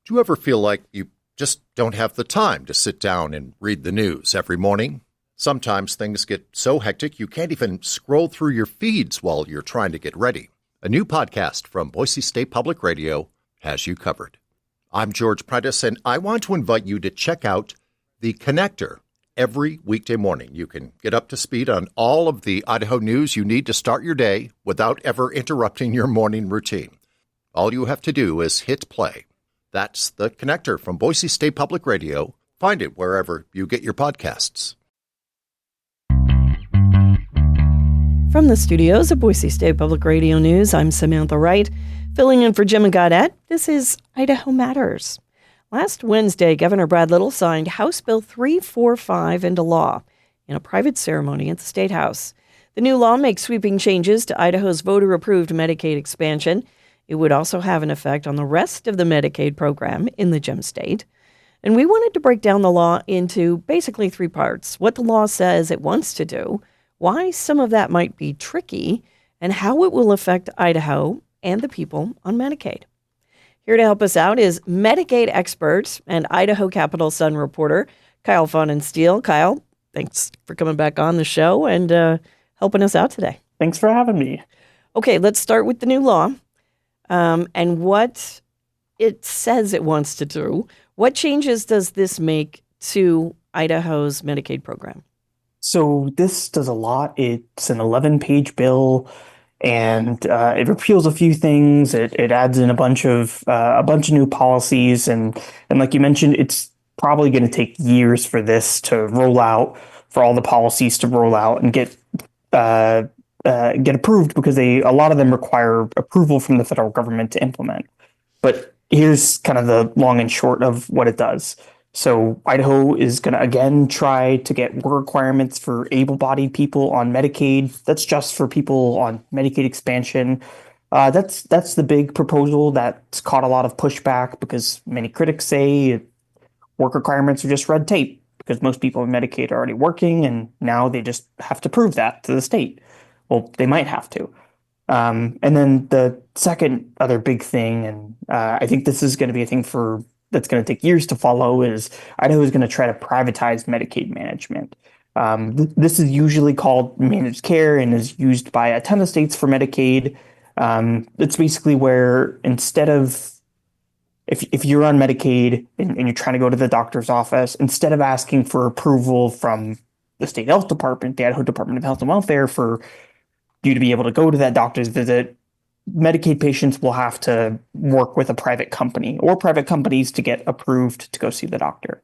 Do you ever feel like you just don't have the time to sit down and read the news every morning? Sometimes things get so hectic you can't even scroll through your feeds while you're trying to get ready. A new podcast from Boise State Public Radio has you covered. I'm George Prentice, and I want to invite you to check out The Connector every weekday morning. You can get up to speed on all of the Idaho news you need to start your day without ever interrupting your morning routine. All you have to do is hit play. That's The Connector from Boise State Public Radio. Find it wherever you get your podcasts. From the studios of Boise State Public Radio News, I'm Samantha Wright, filling in for Jim Gaudette. This is Idaho Matters. Last Wednesday, Governor Brad Little signed House Bill 345 into law in a private ceremony at the State House. The new law makes sweeping changes to Idaho's voter-approved Medicaid expansion. It would also have an effect on the rest of the Medicaid program in the Gem State. And we wanted to break down the law into basically three parts: what the law says it wants to do, why some of that might be tricky, and how it will affect Idaho and the people on Medicaid. Here to help us out is Medicaid expert and Idaho Capital Sun reporter Kyle Fahnenstiel. Kyle, thanks for coming back on the show and helping us out today. Thanks for having me. Okay, let's start with the new law. And what it says it wants to do. What changes does this make to Idaho's Medicaid program? So this does a lot. It's an 11-page bill, and it repeals a few things. It adds in a bunch of new policies, and like you mentioned, it's probably going to take years for this to roll out, for all the policies to roll out and get approved, because a lot of them require approval from the federal government to implement. But here's kind of the long and short of what it does. So Idaho is going to again try to get work requirements for able-bodied people on Medicaid. That's just for people on Medicaid expansion. That's the big proposal that's caught a lot of pushback, because many critics say work requirements are just red tape, because most people on Medicaid are already working, and now they just have to prove that to the state. Well, they might have to. And then the second other big thing, and I think this is going to be a thing that's going to take years to follow, is Idaho is going to try to privatize Medicaid management. This is usually called managed care and is used by a ton of states for Medicaid. It's basically where, instead of, if you're on Medicaid and you're trying to go to the doctor's office, instead of asking for approval from the state health department, the Idaho Department of Health and Welfare, for you to be able to go to that doctor's visit, Medicaid patients will have to work with a private company or private companies to get approved to go see the doctor.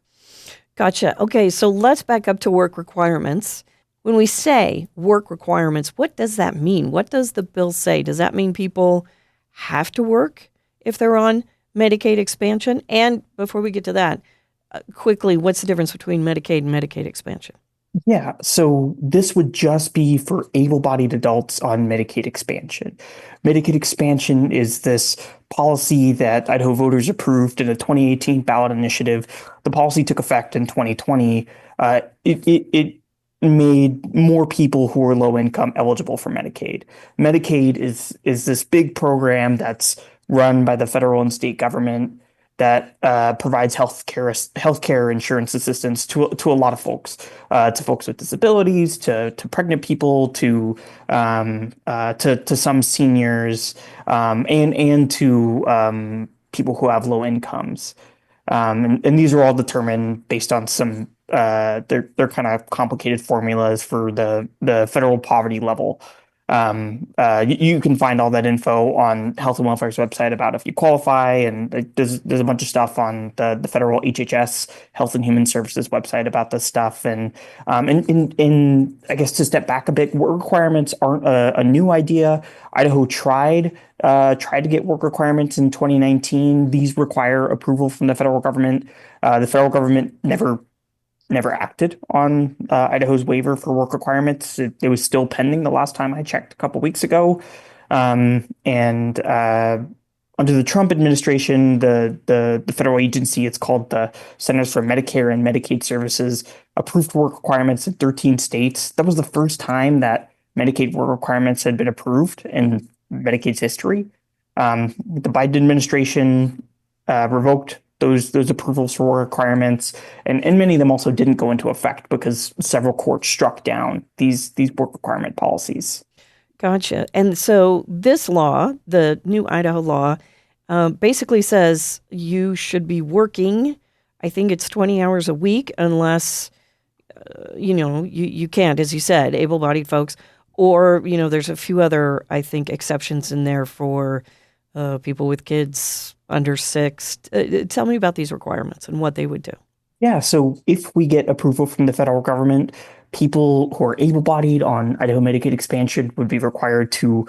Gotcha. Okay, so let's back up to work requirements. When we say work requirements, what does that mean? What does the bill say? Does that mean people have to work if they're on Medicaid expansion? And before we get to that, quickly, what's the difference between Medicaid and Medicaid expansion? Yeah, so this would just be for able-bodied adults on Medicaid expansion. Medicaid expansion is this policy that Idaho voters approved in a 2018 ballot initiative. The policy took effect in 2020. It made more people who are low income eligible for Medicaid. Medicaid is this big program that's run by the federal and state government that provides healthcare insurance assistance to a lot of folks, to folks with disabilities, to pregnant people, to some seniors, and to people who have low incomes. And these are all determined based on some they're kind of complicated formulas for the federal poverty level. You can find all that info on Health and Welfare's website about if you qualify, and there's a bunch of stuff on the federal HHS, Health and Human Services website about this stuff. And I guess to step back a bit, work requirements aren't a new idea. Idaho tried to get work requirements in 2019. These require approval from the federal government. The federal government never acted on Idaho's waiver for work requirements. It was still pending the last time I checked a couple weeks ago. And under the Trump administration, the federal agency, it's called the Centers for Medicare and Medicaid Services, approved work requirements in 13 states. That was the first time that Medicaid work requirements had been approved in Medicaid's history. The Biden administration revoked those approvals for work requirements, and many of them also didn't go into effect because several courts struck down these work requirement policies. Gotcha. And so this law, the new Idaho law, basically says you should be working, I think it's 20 hours a week, unless, you can't, as you said, able-bodied folks, or, there's a few other, I think, exceptions in there for people with kids under 6. Tell me about these requirements and what they would do. Yeah, so if we get approval from the federal government, people who are able-bodied on Idaho Medicaid Expansion would be required to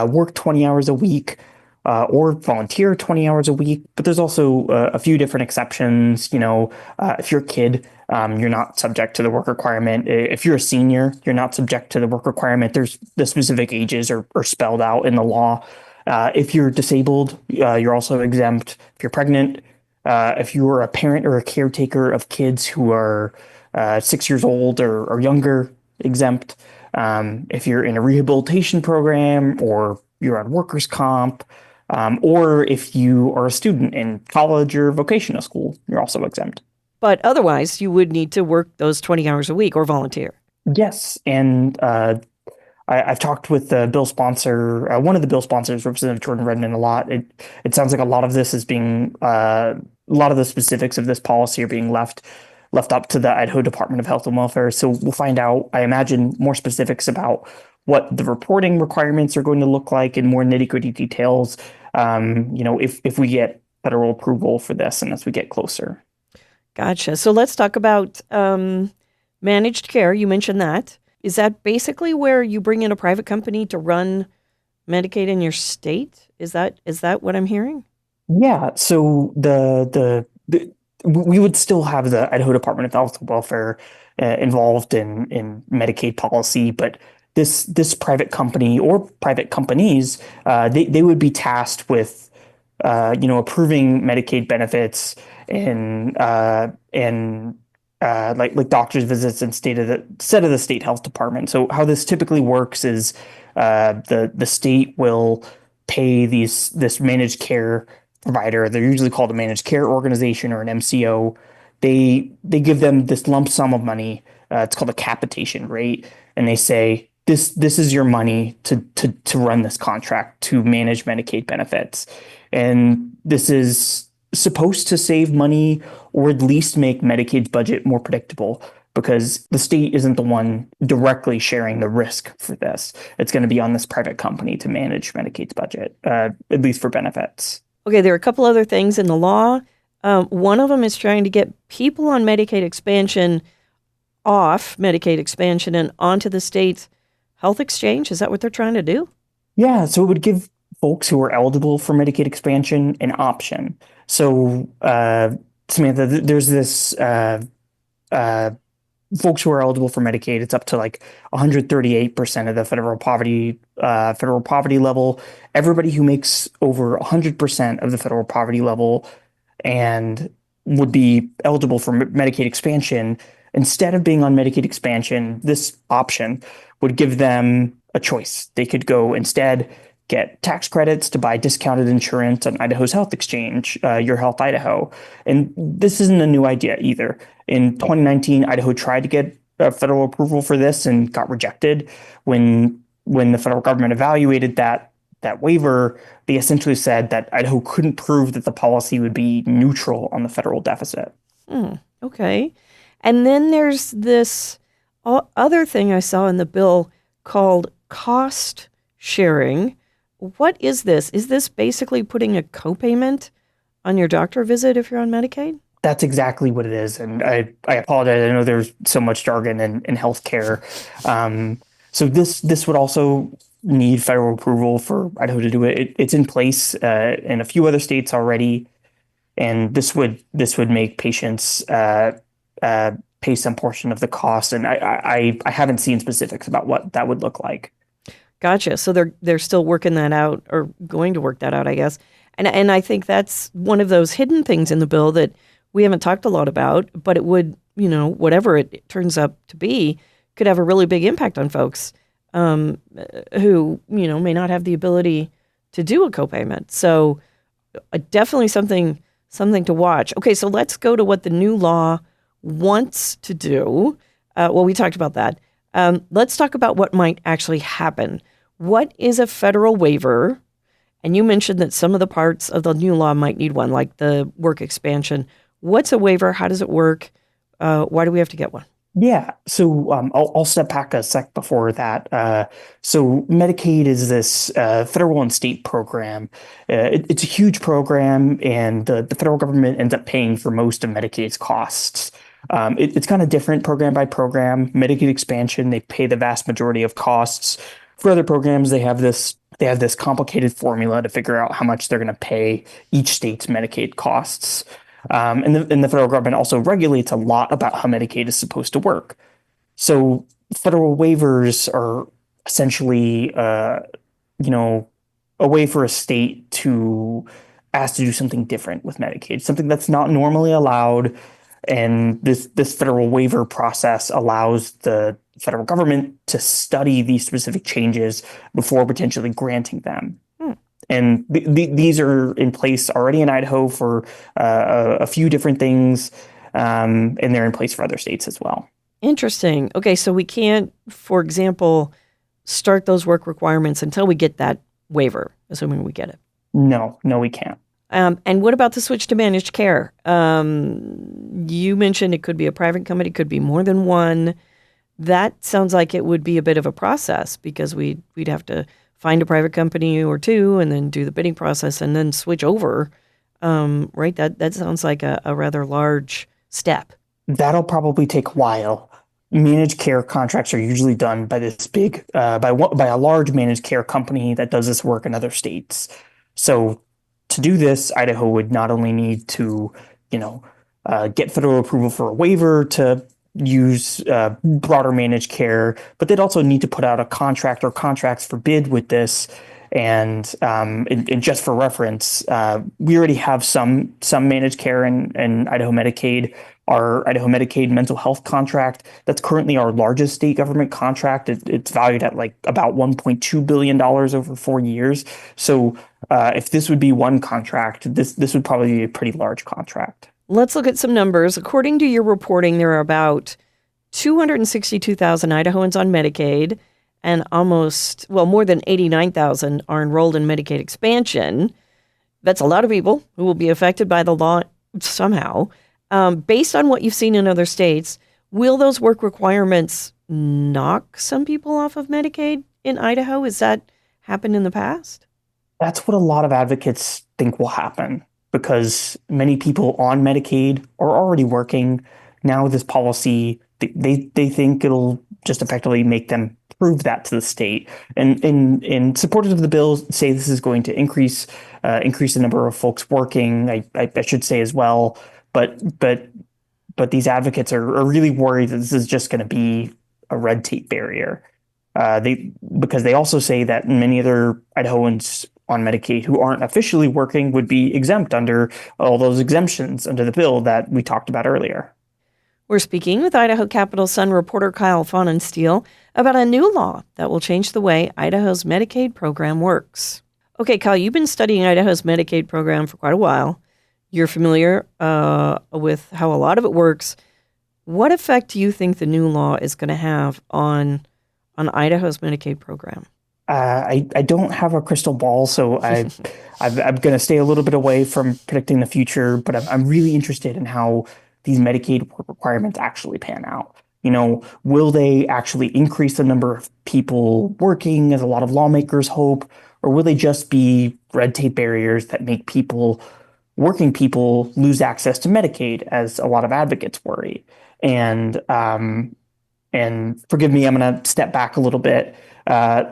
work 20 hours a week or volunteer 20 hours a week. But there's also a few different exceptions. If you're a kid, you're not subject to the work requirement. If you're a senior, you're not subject to the work requirement. There's the specific ages are spelled out in the law. If you're disabled, you're also exempt. If you're pregnant, if you are a parent or a caretaker of kids who are 6 years old or younger, exempt. If you're in a rehabilitation program or you're on workers' comp, or if you are a student in college or vocational school, you're also exempt. But otherwise, you would need to work those 20 hours a week or volunteer. Yes, and I've talked with the bill sponsor, one of the bill sponsors, Representative Jordan Redmond, a lot. It sounds like a lot of this is being, a lot of the specifics of this policy are being left up to the Idaho Department of Health and Welfare. So we'll find out, I imagine, more specifics about what the reporting requirements are going to look like and more nitty-gritty details, if we get federal approval for this and as we get closer. Gotcha. So let's talk about managed care. You mentioned that. Is that basically where you bring in a private company to run Medicaid in your state? Is that what I'm hearing? Yeah. So we would still have the Idaho Department of Health and Welfare involved in Medicaid policy, but this private company or private companies, they would be tasked with approving Medicaid benefits and like doctor's visits instead of the state health department. So how this typically works is the state will pay this managed care provider. They're usually called a managed care organization or an MCO. They give them this lump sum of money. It's called a capitation rate, and they say this is your money to run this contract to manage Medicaid benefits, and this is supposed to save money or at least make Medicaid's budget more predictable because the state isn't the one directly sharing the risk for this. It's going to be on this private company to manage Medicaid's budget, at least for benefits. Okay, there are a couple other things in the law. One of them is trying to get people on Medicaid expansion off Medicaid expansion and onto the state's health exchange. Is that what they're trying to do? Yeah, so it would give folks who are eligible for Medicaid expansion an option. So, Samantha, there's this folks who are eligible for Medicaid. It's up to like 138% of the federal poverty level. Everybody who makes over 100% of the federal poverty level and would be eligible for Medicaid expansion. Instead of being on Medicaid expansion, this option would give them a choice. They could go instead get tax credits to buy discounted insurance on Idaho's health exchange, Your Health Idaho. And this isn't a new idea either. In 2019, Idaho tried to get federal approval for this and got rejected. When the federal government evaluated that waiver, they essentially said that Idaho couldn't prove that the policy would be neutral on the federal deficit. Okay. And then there's this other thing I saw in the bill called cost sharing. What is this? Is this basically putting a copayment on your doctor visit if you're on Medicaid? That's exactly what it is. And I apologize. I know there's so much jargon in healthcare. So this would also need federal approval for Idaho to do it. It's in place in a few other states already. And this would make patients pay some portion of the cost. And I haven't seen specifics about what that would look like. Gotcha. So they're still working that out, or going to work that out, I guess. And I think that's one of those hidden things in the bill that we haven't talked a lot about, but it would, whatever it turns up to be, could have a really big impact on folks who, may not have the ability to do a copayment. So definitely something something to watch. Okay, so let's go to what the new law wants to do. Well, we talked about that. Let's talk about what might actually happen. What is a federal waiver? And you mentioned that some of the parts of the new law might need one, like the work expansion. What's a waiver? How does it work? Why do we have to get one? Yeah, so I'll step back a sec before that. So Medicaid is this federal and state program. It's a huge program, and the federal government ends up paying for most of Medicaid's costs. It's kind of different program by program. Medicaid Expansion, they pay the vast majority of costs. For other programs, they have this complicated formula to figure out how much they're going to pay each state's Medicaid costs. And the federal government also regulates a lot about how Medicaid is supposed to work. So federal waivers are essentially, a way for a state to ask to do something different with Medicaid, something that's not normally allowed. And this federal waiver process allows the federal government to study these specific changes before potentially granting them. And these are in place already in Idaho for a few different things, and they're in place for other states as well. Interesting. Okay, so we can't, for example, start those work requirements until we get that waiver, assuming we get it. No, we can't. And what about the switch to managed care? You mentioned it could be a private company, it could be more than one. That sounds like it would be a bit of a process because we'd have to find a private company or two and then do the bidding process and then switch over, right? That sounds like a rather large step. That'll probably take a while. Managed care contracts are usually done by this by a large managed care company that does this work in other states. So to do this, Idaho would not only need to, get federal approval for a waiver to use broader managed care, but they'd also need to put out a contract or contracts for bid with this. And just for reference, we already have some managed care in Idaho Medicaid. Our Idaho Medicaid mental health contract, that's currently our largest state government contract. It's valued at like about $1.2 billion over 4 years. So if this would be one contract, this would probably be a pretty large contract. Let's look at some numbers. According to your reporting, there are about 262,000 Idahoans on Medicaid, and more than 89,000 are enrolled in Medicaid Expansion. That's a lot of people who will be affected by the law somehow. Based on what you've seen in other states, will those work requirements knock some people off of Medicaid in Idaho? Has that happened in the past? That's what a lot of advocates think will happen, because many people on Medicaid are already working. Now with this policy, they think it'll just effectively make them prove that to the state. And supporters of the bill say this is going to increase the number of folks working. I should say as well, but these advocates are really worried that this is just going to be a red tape barrier. Because they also say that many other Idahoans on Medicaid who aren't officially working would be exempt under all those exemptions under the bill that we talked about earlier. We're speaking with Idaho Capital Sun reporter Kyle Fahnenstiel about a new law that will change the way Idaho's Medicaid program works. Okay, Kyle, you've been studying Idaho's Medicaid program for quite a while. You're familiar with how a lot of it works. What effect do you think the new law is going to have on Idaho's Medicaid program? I don't have a crystal ball, so I'm going to stay a little bit away from predicting the future, but I'm really interested in how these Medicaid work requirements actually pan out. Will they actually increase the number of people working, as a lot of lawmakers hope, or will they just be red tape barriers that make working people lose access to Medicaid, as a lot of advocates worry? And forgive me, I'm going to step back a little bit.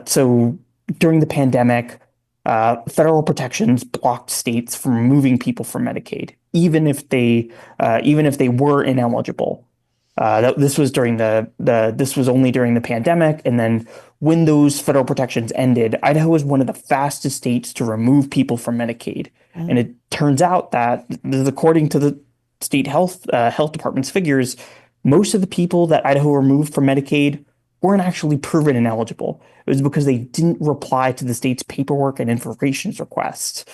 So during the pandemic, federal protections blocked states from removing people from Medicaid, even if they were ineligible. This was only during the pandemic, and then when those federal protections ended, Idaho was one of the fastest states to remove people from Medicaid. Mm-hmm. And it turns out that, according to the state health department's figures, most of the people that Idaho removed from Medicaid weren't actually proven ineligible. It was because they didn't reply to the state's paperwork and information requests.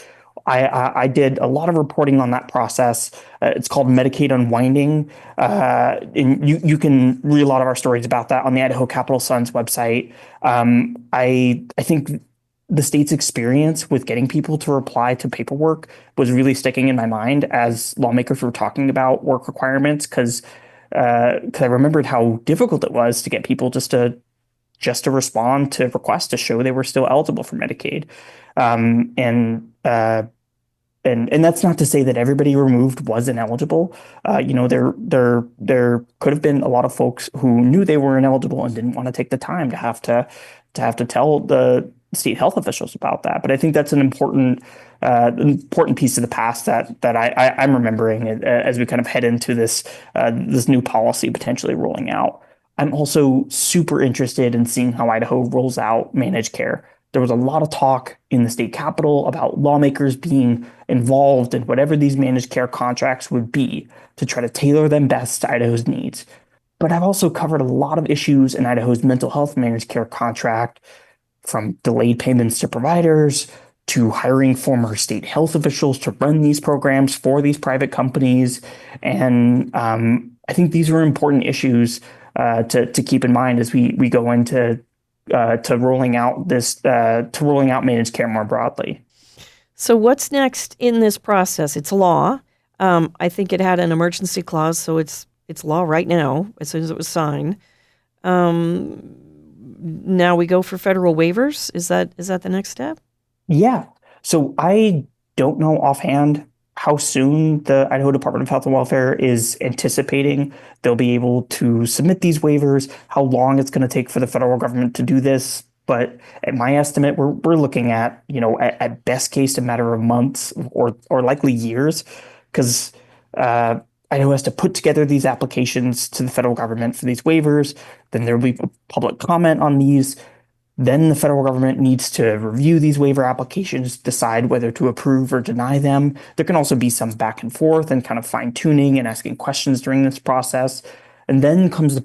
I did a lot of reporting on that process. It's called Medicaid Unwinding. And you can read a lot of our stories about that on the Idaho Capital Sun's website. I think the state's experience with getting people to reply to paperwork was really sticking in my mind as lawmakers were talking about work requirements, because I remembered how difficult it was to get people just to respond to requests to show they were still eligible for Medicaid. And that's not to say that everybody removed was ineligible. There could have been a lot of folks who knew they were ineligible and didn't want to take the time to have to tell the state health officials about that. But I think that's an important piece of the past that I'm remembering as we kind of head into this new policy potentially rolling out. I'm also super interested in seeing how Idaho rolls out managed care. There was a lot of talk in the state capitol about lawmakers being involved in whatever these managed care contracts would be to try to tailor them best to Idaho's needs. But I've also covered a lot of issues in Idaho's mental health managed care contract, from delayed payments to providers to hiring former state health officials to run these programs for these private companies. And I think these are important issues to keep in mind as we go into to rolling out managed care more broadly. So what's next in this process? It's law. I think it had an emergency clause, so it's law right now as soon as it was signed. Now we go for federal waivers. Is that the next step? Yeah. So I don't know offhand how soon the Idaho Department of Health and Welfare is anticipating they'll be able to submit these waivers, how long it's going to take for the federal government to do this. But at my estimate, we're looking at, at best case, a matter of months or likely years, because Idaho has to put together these applications to the federal government for these waivers. Then there will be public comment on these. Then the federal government needs to review these waiver applications, decide whether to approve or deny them. There can also be some back and forth and kind of fine tuning and asking questions during this process. And then comes,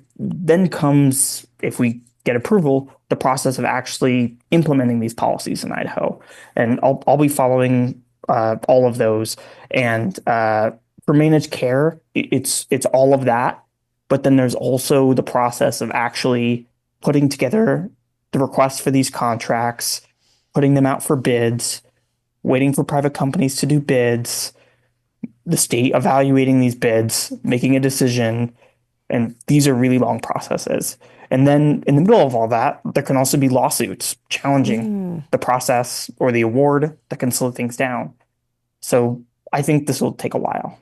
if we get approval, the process of actually implementing these policies in Idaho. And I'll be following all of those. And for managed care, it's all of that. But then there's also the process of actually putting together the requests for these contracts, putting them out for bids, waiting for private companies to do bids, the state evaluating these bids, making a decision. And these are really long processes. And then in the middle of all that, there can also be lawsuits challenging the process or the award that can slow things down. So I think this will take a while.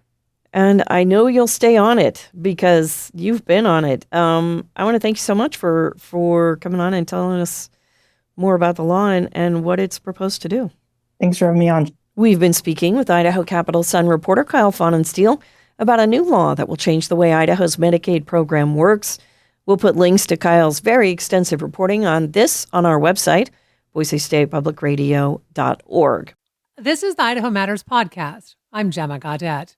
And I know you'll stay on it because you've been on it. I want to thank you so much for coming on and telling us more about the law and what it's proposed to do. Thanks for having me on. We've been speaking with Idaho Capital Sun reporter Kyle Fahnenstiel about a new law that will change the way Idaho's Medicaid program works. We'll put links to Kyle's very extensive reporting on this on our website, boisestatepublicradio.org. This is the Idaho Matters podcast. I'm Gemma Gaudette.